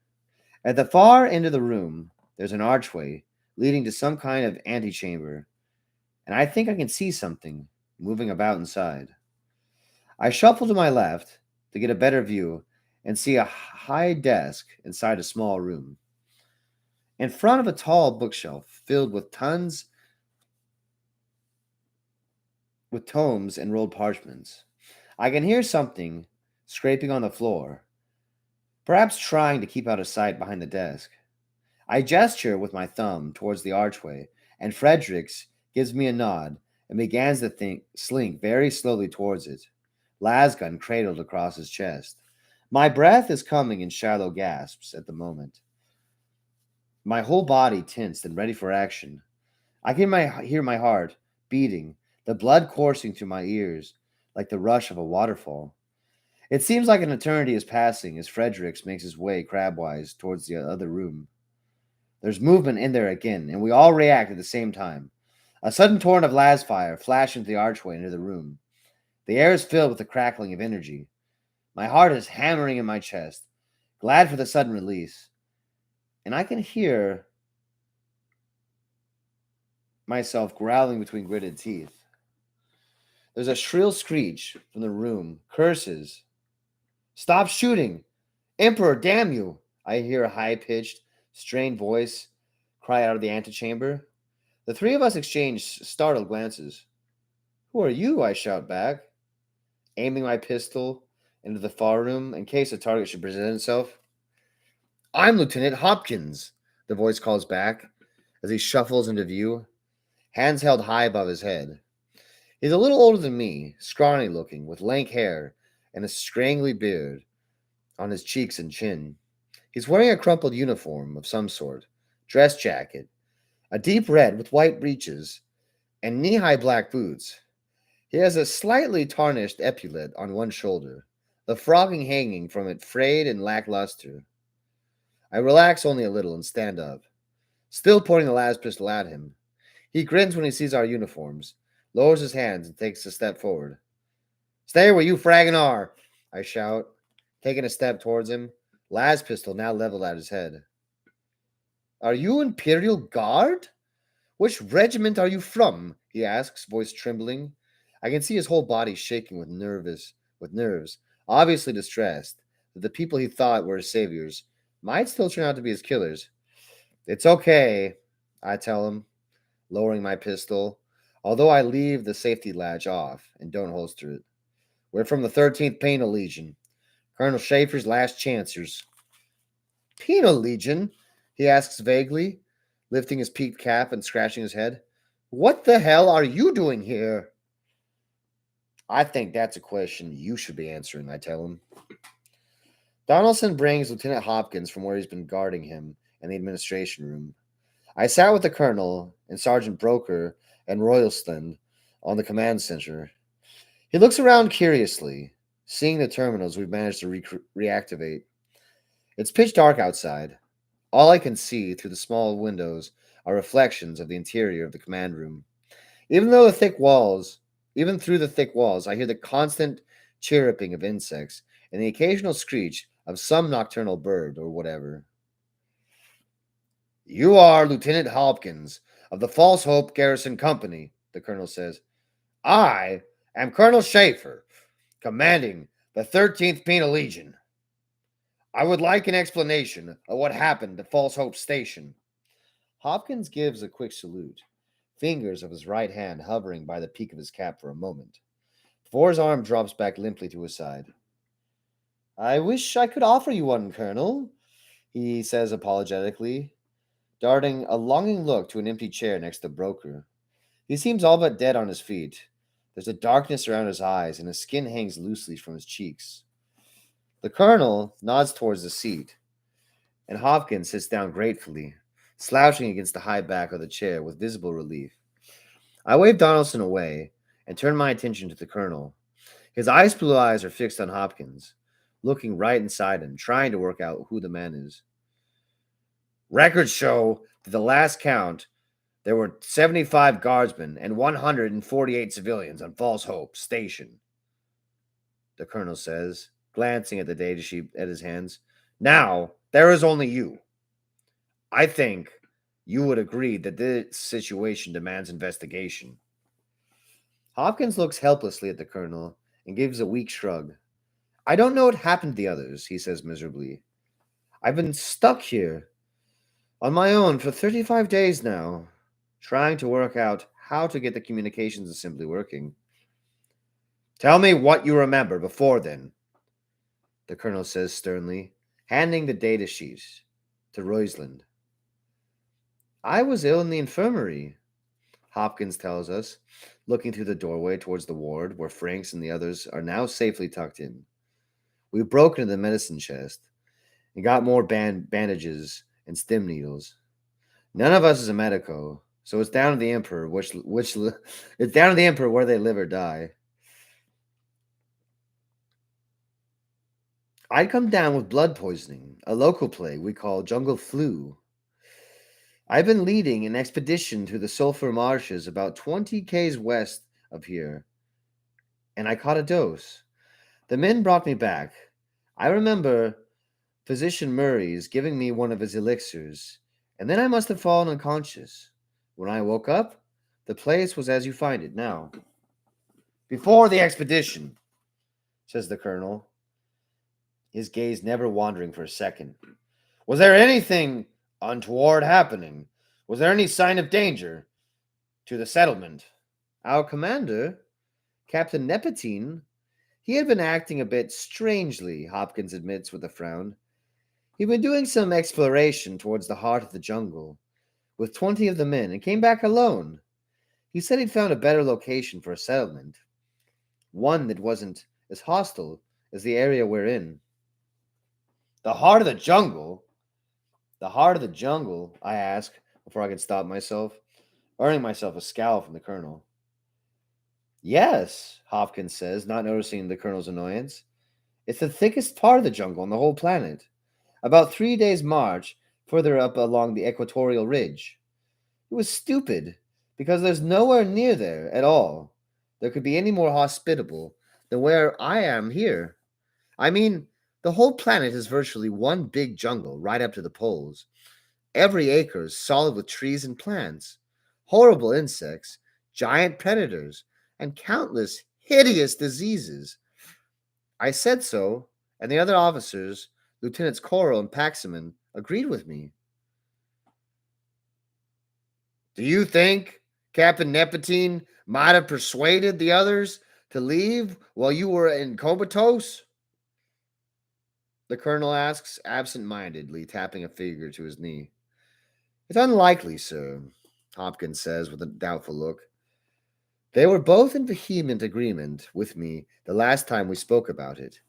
At the far end of the room, there's an archway leading to some kind of antechamber, and I think I can see something moving about inside. I shuffle to my left to get a better view and see a high desk inside a small room. In front of a tall bookshelf filled with tons with tomes and rolled parchments. I can hear something scraping on the floor, perhaps trying to keep out of sight behind the desk. I gesture with my thumb towards the archway, and Fredericks gives me a nod and begins to slink very slowly towards it, lasgun cradled across his chest. My breath is coming in shallow gasps at the moment, my whole body tensed and ready for action. I can hear my heart beating, the blood coursing through my ears like the rush of a waterfall. It seems like an eternity is passing as Fredericks makes his way crabwise towards the other room. There's movement in there again, and we all react at the same time. A sudden torrent of las fire flashed into the archway into the room. The air is filled with the crackling of energy. My heart is hammering in my chest, glad for the sudden release. And I can hear myself growling between gritted teeth. There's a shrill screech from the room, curses. Stop shooting! Emperor, damn you! I hear a high pitched, strained voice cry out of the antechamber. The three of us exchange startled glances. Who are you? I shout back, aiming my pistol into the far room in case a target should present itself. I'm Lieutenant Hopkins, the voice calls back as he shuffles into view, hands held high above his head. He's a little older than me, scrawny looking, with lank hair and a scrangly beard on his cheeks and chin. He's wearing a crumpled uniform of some sort, dress jacket, a deep red with white breeches, and knee-high black boots. He has a slightly tarnished epaulette on one shoulder, the frogging hanging from it frayed and lackluster. I relax only a little and stand up, still pointing the las pistol at him. He grins when he sees our uniforms, lowers his hands, and takes a step forward. Stay where you fraggin' are, I shout, taking a step towards him, las pistol now leveled at his head. Are you Imperial Guard? Which regiment are you from? He asks, voice trembling. I can see his whole body shaking with nerves, obviously distressed that the people he thought were his saviors might still turn out to be his killers. It's okay, I tell him, lowering my pistol, although I leave the safety latch off and don't holster it. We're from the 13th Penal Legion, Colonel Schaefer's last chancers. Penal Legion? He asks vaguely, lifting his peaked cap and scratching his head. What the hell are you doing here? I think that's a question you should be answering, I tell him. Donaldson brings Lieutenant Hopkins from where he's been guarding him in the administration room. I sat with the colonel and Sergeant Broker and Royalston on the command center. He looks around curiously, seeing the terminals we've managed to reactivate. It's pitch dark outside. All I can see through the small windows are reflections of the interior of the command room. Even though the thick walls, even through the thick walls, I hear the constant chirruping of insects and the occasional screech of some nocturnal bird or whatever. You are Lieutenant Hopkins of the False Hope Garrison Company, the colonel says. I am Colonel Schaefer, commanding the 13th Penal Legion. I would like an explanation of what happened at False Hope Station. Hopkins gives a quick salute, fingers of his right hand hovering by the peak of his cap for a moment, before his arm drops back limply to his side. I wish I could offer you one, Colonel, he says apologetically, darting a longing look to an empty chair next to the broker. He seems all but dead on his feet. There's a darkness around his eyes, and his skin hangs loosely from his cheeks. The colonel nods towards the seat, and Hopkins sits down gratefully, slouching against the high back of the chair with visible relief. I wave Donaldson away and turn my attention to the colonel. His ice blue eyes are fixed on Hopkins, looking right inside him, trying to work out who the man is. Records show that the last count, there were 75 guardsmen and 148 civilians on False Hope Station, the colonel says, glancing at the data sheet at his hands. Now, there is only you. I think you would agree that this situation demands investigation. Hopkins looks helplessly at the colonel and gives a weak shrug. I don't know what happened to the others, he says miserably. I've been stuck here on my own for 35 days now, trying to work out how to get the communications assembly working. Tell me what you remember before then, the colonel says sternly, handing the data sheet to Roysland. I was ill in the infirmary, Hopkins tells us, looking through the doorway towards the ward where Franks and the others are now safely tucked in. We've broken into the medicine chest and got more bandages and stim needles. None of us is a medico, so it's down to the emperor it's down to the emperor where they live or die. I'd come down with blood poisoning, a local plague we call jungle flu. I've been leading an expedition through the sulfur marshes about 20 k's west of here, and I caught a dose. The men brought me back. I remember Physician Murray's giving me one of his elixirs, and then I must have fallen unconscious. When I woke up, the place was as you find it now. Before the expedition, says the colonel, his gaze never wandering for a second. Was there anything untoward happening? Was there any sign of danger to the settlement? Our commander, Captain Nepetine, he had been acting a bit strangely, Hopkins admits with a frown. He'd been doing some exploration towards the heart of the jungle with 20 of the men and came back alone. He said he'd found a better location for a settlement, one that wasn't as hostile as the area we're in. The heart of the jungle? The heart of the jungle, I ask before I can stop myself, earning myself a scowl from the colonel. Yes, Hopkins says, not noticing the colonel's annoyance. It's the thickest part of the jungle on the whole planet. About 3 days' march further up along the equatorial ridge. It was stupid, because there's nowhere near there at all that could be any more hospitable than where I am here. I mean, the whole planet is virtually one big jungle right up to the poles. Every acre is solid with trees and plants, horrible insects, giant predators, and countless hideous diseases. I said so, and the other officers, Lieutenants Coral and Paxman, agreed with me. Do you think Captain Nepentine might have persuaded the others to leave while you were in comatose? The colonel asks, absent mindedly, tapping a finger to his knee. It's unlikely, sir, Hopkins says with a doubtful look. They were both in vehement agreement with me the last time we spoke about it.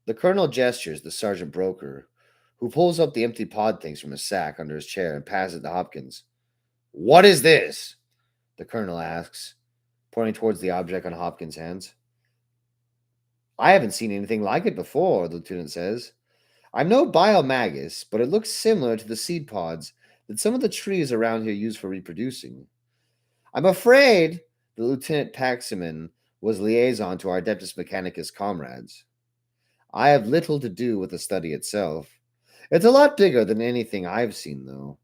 The colonel gestures the sergeant broker, who pulls up the empty pod things from his sack under his chair and passes it to Hopkins. What is this? The colonel asks, pointing towards the object on Hopkins' hands. I haven't seen anything like it before, the lieutenant says. I'm no biomagus, but it looks similar to the seed pods that some of the trees around here use for reproducing. I'm afraid the Lieutenant Paximan was liaison to our Adeptus Mechanicus comrades. I have little to do with the study itself. It's a lot bigger than anything I've seen, though.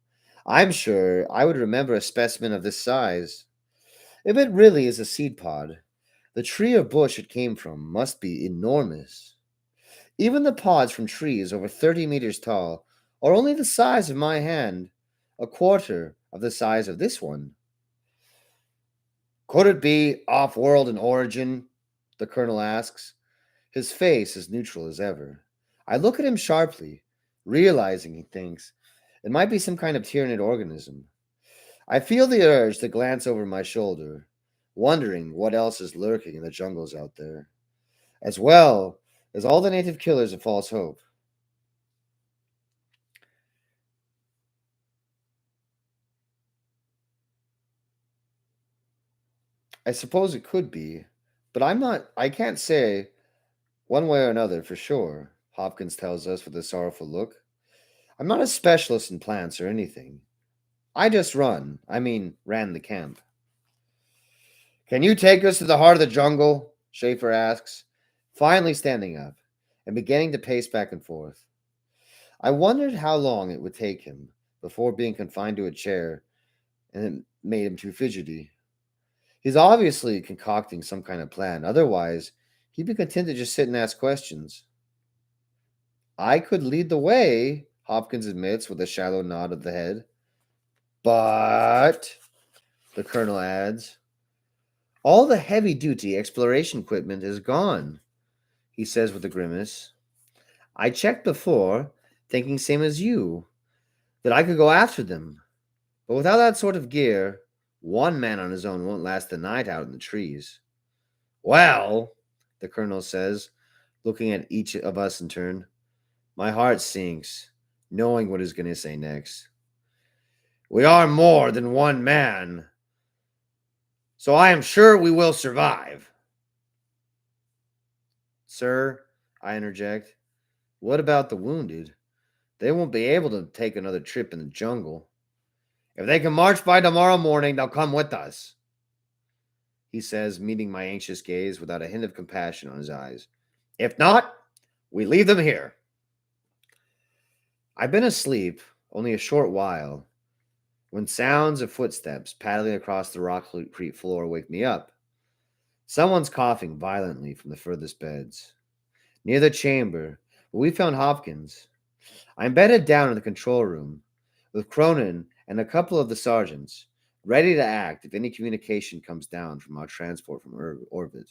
I'm sure I would remember a specimen of this size. If it really is a seed pod, the tree or bush it came from must be enormous. Even the pods from trees over 30 meters tall are only the size of my hand, a quarter of the size of this one. Could it be off world in origin? The colonel asks, his face as neutral as ever. I look at him sharply, realizing he thinks it might be some kind of tyrannid organism. I feel the urge to glance over my shoulder, wondering what else is lurking in the jungles out there, as well as all the native killers of False Hope. I suppose it could be, but I can't say one way or another for sure, Hopkins tells us with a sorrowful look. I'm not a specialist in plants or anything. I just ran the camp. Can you take us to the heart of the jungle? Schaefer asks, finally standing up and beginning to pace back and forth. I wondered how long it would take him before being confined to a chair and it made him too fidgety. He's obviously concocting some kind of plan. Otherwise, he'd be content to just sit and ask questions. I could lead the way, Hopkins admits with a shallow nod of the head. But, the colonel adds, all the heavy duty exploration equipment is gone, he says with a grimace. I checked before, thinking same as you, that I could go after them. But without that sort of gear, one man on his own won't last the night out in the trees. Well, the colonel says, looking at each of us in turn, my heart sinks, knowing what he's going to say next. We are more than one man, so I am sure we will survive. Sir, I interject, what about the wounded? They won't be able to take another trip in the jungle. If they can march by tomorrow morning, they'll come with us, he says, meeting my anxious gaze without a hint of compassion on his eyes. If not, we leave them here. I've been asleep only a short while when sounds of footsteps paddling across the rockcrete floor wake me up. Someone's coughing violently from the furthest beds. Near the chamber where we found Hopkins, I'm bedded down in the control room with Cronin and a couple of the sergeants, ready to act if any communication comes down from our transport from orbit.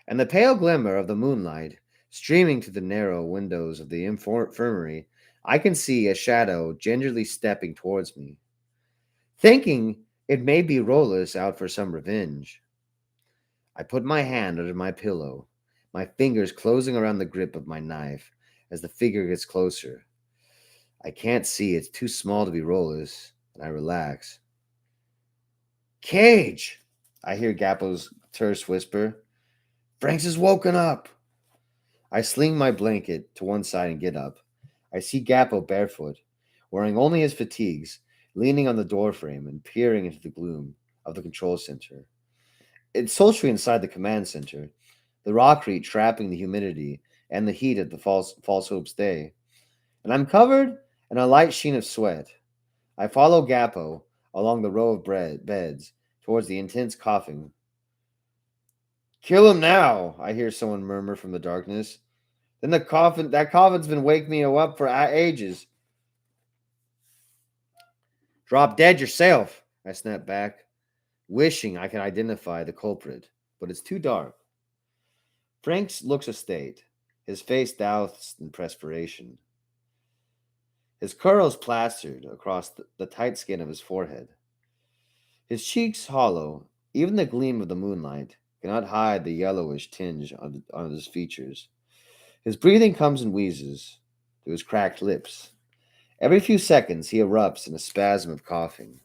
And the pale glimmer of the moonlight streaming through the narrow windows of the infirmary, I can see a shadow gingerly stepping towards me, thinking it may be Rollis out for some revenge. I put my hand under my pillow, my fingers closing around the grip of my knife as the figure gets closer. I can't see, it's too small to be Rollis, and I relax. Cage! I hear Gappo's terse whisper. Franks is woken up. I sling my blanket to one side and get up. I see Gappo barefoot, wearing only his fatigues, leaning on the doorframe and peering into the gloom of the control center. It's sultry inside the command center, the rockcrete trapping the humidity and the heat of the false hopes day. And I'm covered in a light sheen of sweat. I follow Gappo along the row of beds towards the intense coughing. Kill him now, I hear someone murmur from the darkness. Then that coffin's been waking me up for ages. Drop dead yourself, I snap back, wishing I could identify the culprit, but it's too dark. Franks looks a state, his face doused in perspiration. His curls plastered across the tight skin of his forehead. His cheeks hollow, even the gleam of the moonlight cannot hide the yellowish tinge on his features. His breathing comes in wheezes through his cracked lips. Every few seconds, he erupts in a spasm of coughing.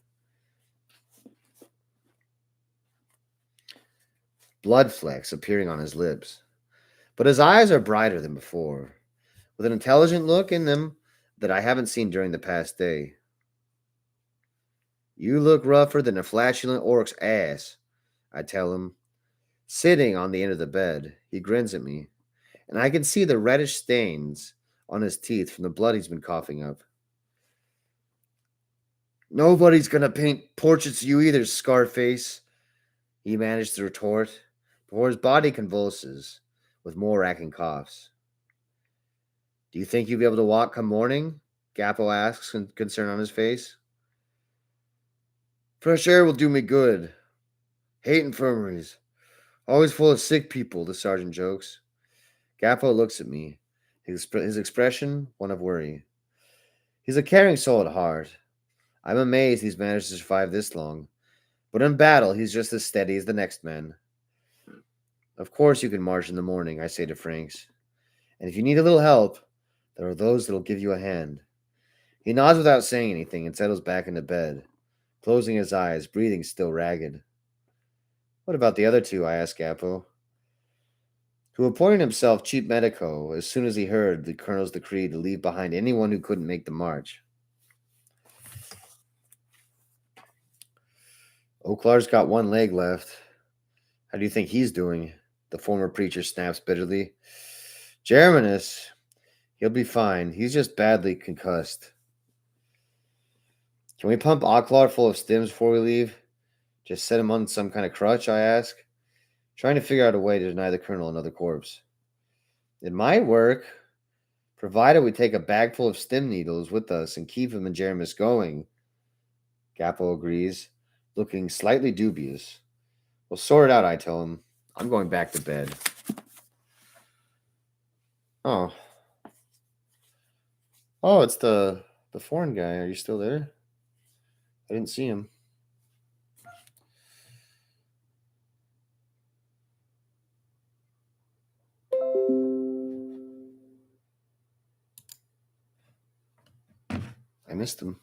Blood flecks appearing on his lips. But his eyes are brighter than before, with an intelligent look in them that I haven't seen during the past day. You look rougher than a flatulent orc's ass, I tell him. Sitting on the end of the bed, he grins at me, and I can see the reddish stains on his teeth from the blood he's been coughing up. Nobody's gonna paint portraits of you either, Scarface, he managed to retort, before his body convulses with more racking coughs. Do you think you'll be able to walk come morning? Gappo asks, concern on his face. Fresh air will do me good. Hate infirmaries. Always full of sick people, the sergeant jokes. Gappo looks at me, his expression one of worry. He's a caring soul at heart. I'm amazed he's managed to survive this long, but in battle he's just as steady as the next man. Of course you can march in the morning, I say to Franks. And if you need a little help, there are those that'll give you a hand. He nods without saying anything and settles back into bed, closing his eyes, breathing still ragged. What about the other two? I asked Gappo, who appointed himself chief medico as soon as he heard the colonel's decree to leave behind anyone who couldn't make the march. Oklar's got one leg left. How do you think he's doing? The former preacher snaps bitterly. Germanus, he'll be fine. He's just badly concussed. Can we pump Oklar full of stims before we leave? Just set him on some kind of crutch, I ask, trying to figure out a way to deny the colonel another corpse. It might work, provided we take a bag full of stim needles with us and keep him and Jeremis going. Gapo agrees, looking slightly dubious. We'll sort it out, I tell him. I'm going back to bed. Oh. Oh, it's the foreign guy. Are you still there? I didn't see him. I missed him.